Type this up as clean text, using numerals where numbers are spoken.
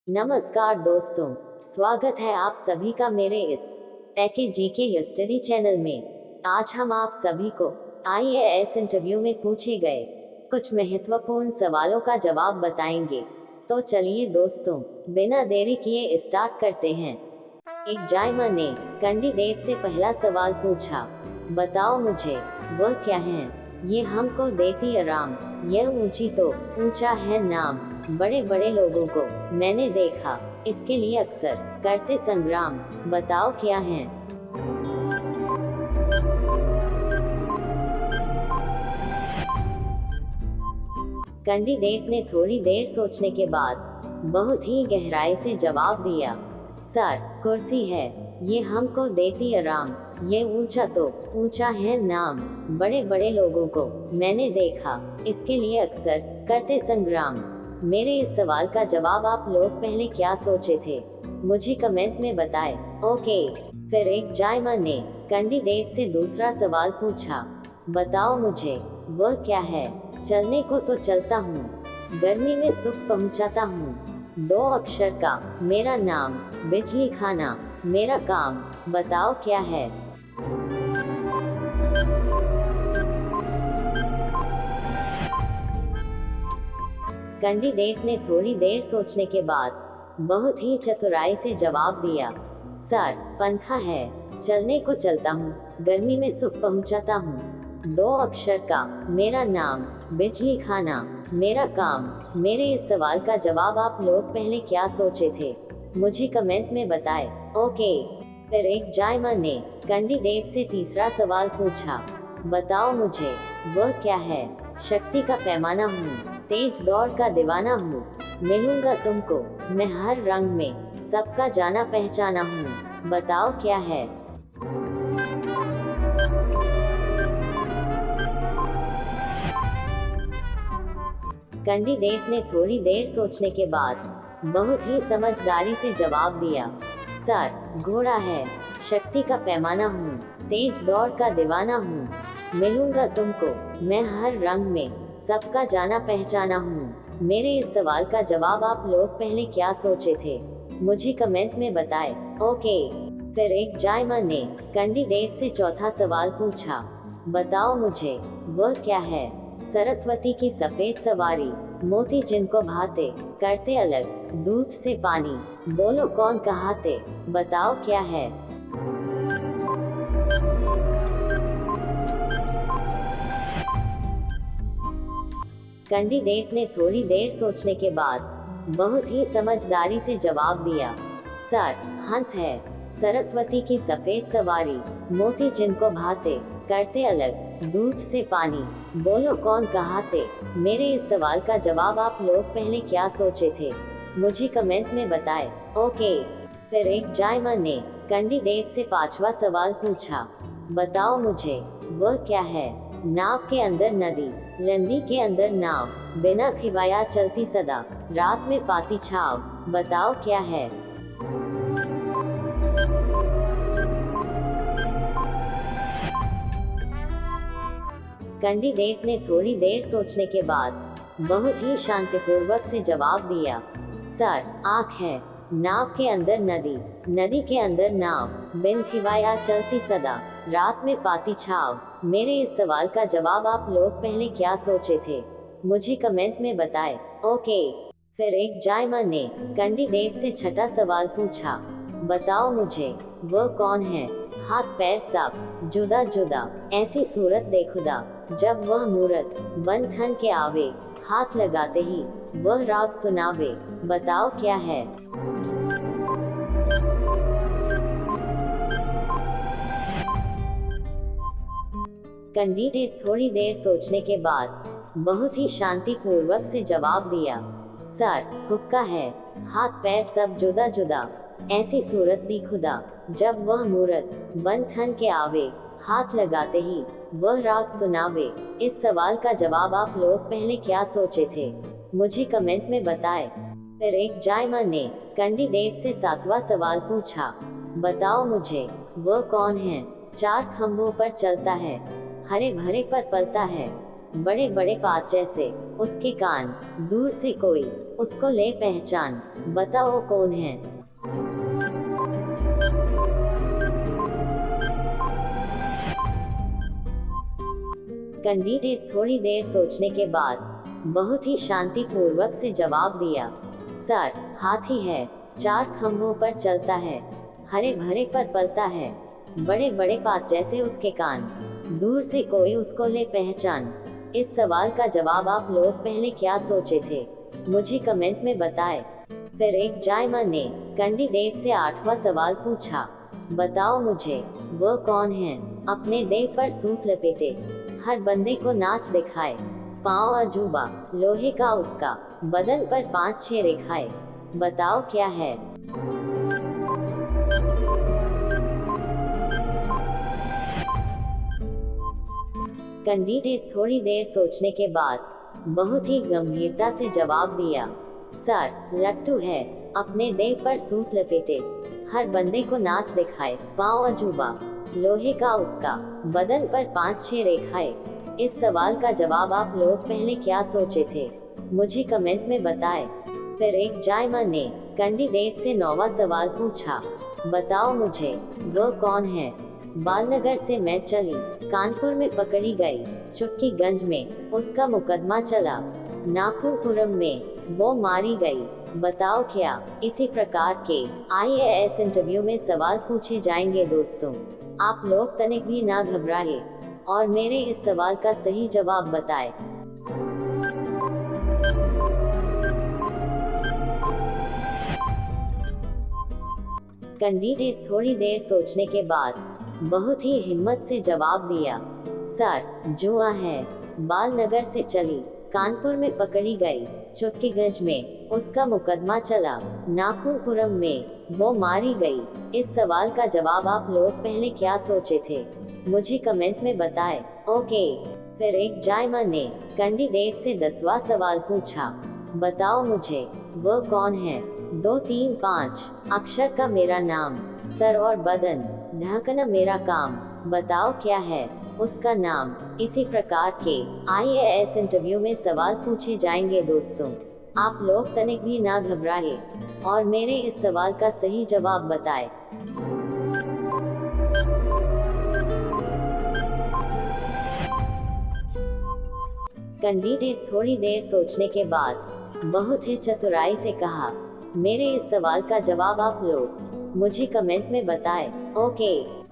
नमस्कार दोस्तों, स्वागत है आप सभी का मेरे इस पैके जीके हिस्ट्री चैनल में। आज हम आप सभी को आईएएस इंटरव्यू में पूछे गए कुछ महत्वपूर्ण सवालों का जवाब बताएंगे। तो चलिए दोस्तों, बिना देरी किए स्टार्ट करते हैं। एक जायमा ने कैंडिडेट से पहला सवाल पूछा, बताओ मुझे वह क्या है ये हमको देती आराम, यह ऊंची तो ऊंचा है नाम, बड़े बड़े लोगों को मैंने देखा, इसके लिए अक्सर करते संग्राम, बताओ क्या है। कैंडिडेट ने थोड़ी देर सोचने के बाद बहुत ही गहराई से जवाब दिया, सर कुर्सी है, ये हमको देती आराम, ये ऊंचा तो ऊंचा है नाम, बड़े बड़े लोगों को मैंने देखा, इसके लिए अक्सर करते संग्राम। मेरे इस सवाल का जवाब आप लोग पहले क्या सोचे थे, मुझे कमेंट में बताएं। ओके, फिर एक जायमा ने कैंडिडेट से दूसरा सवाल पूछा, बताओ मुझे वह क्या है, चलने को तो चलता हूँ, गर्मी में सुख पहुँचाता हूँ, 2 अक्षर का मेरा नाम, बिजली खाना मेरा काम, बताओ क्या है। कैंडिडेट ने थोड़ी देर सोचने के बाद बहुत ही चतुराई से जवाब दिया, सर पंखा है, चलने को चलता हूँ, गर्मी में सुख पहुँचाता हूँ, 2 अक्षर का मेरा नाम, बिजली खाना मेरा काम। मेरे इस सवाल का जवाब आप लोग पहले क्या सोचे थे, मुझे कमेंट में बताएं। ओके, फिर एक जायमा ने कैंडिडेट से तीसरा सवाल पूछा, बताओ मुझे वह क्या है, शक्ति का पैमाना हूँ, तेज दौड़ का दीवाना हूँ, मिलूंगा तुमको मैं हर रंग में, सबका जाना पहचाना हूँ, बताओ क्या है। कैंडिडेट ने थोड़ी देर सोचने के बाद बहुत ही समझदारी से जवाब दिया, सर घोड़ा है, शक्ति का पैमाना हूँ, तेज दौड़ का दीवाना हूँ, मिलूंगा तुमको मैं हर रंग में, सबका जाना पहचाना हूँ। मेरे इस सवाल का जवाब आप लोग पहले क्या सोचे थे, मुझे कमेंट में बताएं। ओके, फिर एक जायमा ने कैंडिडेट से चौथा सवाल पूछा, बताओ मुझे वह क्या है, सरस्वती की सफेद सवारी, मोती जिनको भाते, करते अलग दूध से पानी, बोलो कौन कहाते, बताओ क्या है। कैंडिडेट ने थोड़ी देर सोचने के बाद बहुत ही समझदारी से जवाब दिया, सर हंस है, सरस्वती की सफेद सवारी, मोती जिनको भाते, करते अलग दूध से पानी, बोलो कौन कहाते। मेरे इस सवाल का जवाब आप लोग पहले क्या सोचे थे, मुझे कमेंट में बताएं। ओके, फिर एक जायमा ने कैंडिडेट से पांचवा सवाल पूछा, बताओ मुझे वह क्या है, नाव के अंदर नदी, नदी के अंदर नाव, बिना खिवाया चलती सदा, रात में पाती छाव, बताओ क्या है। कैंडिडेट ने थोड़ी देर सोचने के बाद बहुत ही शांतिपूर्वक से जवाब दिया, सर आँख है, नाव के अंदर नदी, नदी के अंदर नाव, बिन खिवाया चलती सदा, रात में पाती छाव। मेरे इस सवाल का जवाब आप लोग पहले क्या सोचे थे, मुझे कमेंट में बताएं। ओके, फिर एक जायमा ने कैंडिडेट से छठा सवाल पूछा, बताओ मुझे वह कौन है, हाथ पैर सब जुदा जुदा, ऐसी सूरत देखुदा, जब वह मूरत बन थन के आवे, हाथ लगाते ही वह राग सुनावे, बताओ क्या है। कैंडिडेट थोड़ी देर सोचने के बाद बहुत ही शांतिपूर्वक से जवाब दिया, सर हुक्का है, हाथ पैर सब जुदा जुदा, ऐसी सूरत दी खुदा, जब वह मूरत बन थन के आवे, हाथ लगाते ही वह राग सुनावे। इस सवाल का जवाब आप लोग पहले क्या सोचे थे, मुझे कमेंट में बताएं। फिर एक जायमा ने कैंडिडेट से सातवां सवाल पूछा, बताओ मुझे वह कौन है, 4 खंभों पर चलता है, हरे भरे पर पलता है, बड़े बड़े पात जैसे उसके कान, दूर से कोई उसको ले पहचान, बताओ कौन है। कैंडिडेट थोड़ी देर सोचने के बाद बहुत ही शांतिपूर्वक से जवाब दिया, सर, हाथी है, 4 खंभों पर चलता है, हरे भरे पर पलता है, बड़े बड़े पात जैसे उसके कान, दूर से कोई उसको ले पहचान। इस सवाल का जवाब आप लोग पहले क्या सोचे थे, मुझे कमेंट में बताएं। फिर एक जायमा ने कैंडिडेट से 8वां सवाल पूछा, बताओ मुझे वो कौन है, अपने देह पर सूत लपेटे, हर बंदे को नाच दिखाए, पाँव अजूबा, लोहे का उसका, बदन पर 5-6 रेखाएं, बताओ क्या है। कैंडिडेट थोड़ी देर सोचने के बाद बहुत ही गंभीरता से जवाब दिया, सर, लट्टू है, अपने देह पर सूत लपेटे, हर बंदे को नाच दिखाए, पाँव अजूबा, लोहे का उसका, बदन पर 5-6 रेखाएं। इस सवाल का जवाब आप लोग पहले क्या सोचे थे, मुझे कमेंट में बताएं। फिर एक जायमा ने कैंडिडेट से 9वां सवाल पूछा, बताओ मुझे वो कौन है, बालनगर से मैं चली, कानपुर में पकड़ी गई, चुटकीगंज में उसका मुकदमा चला, नागपुरम में वो मारी गई, बताओ क्या। इसी प्रकार के IAS इंटरव्यू में सवाल पूछे जाएंगे दोस्तों, आप लोग तनिक भी ना घबराए और मेरे इस सवाल का सही जवाब बताएं। कैंडिडेट थोड़ी देर सोचने के बाद बहुत ही हिम्मत से जवाब दिया, सर, जुआ है, बालनगर से चली, कानपुर में पकड़ी गई, चुटकीगंज में उसका मुकदमा चला, नागपुरम में वो मारी गई। इस सवाल का जवाब आप लोग पहले क्या सोचे थे, मुझे कमेंट में बताएं। ओके। फिर एक जायमा ने कैंडिडेट से 10वां सवाल पूछा, बताओ मुझे वो कौन है, 2 3 5 अक्षर का मेरा नाम, सर और बदन ढकना मेरा काम, बताओ क्या है उसका नाम। इसी प्रकार के IAS इंटरव्यू में सवाल पूछे जाएंगे दोस्तों, आप लोग तनिक भी ना घबराए और मेरे इस सवाल का सही जवाब बताएं। कैंडिडेट थोड़ी देर सोचने के बाद बहुत ही चतुराई से कहा, मेरे इस सवाल का जवाब आप लोग मुझे कमेंट में बताएं। ओके।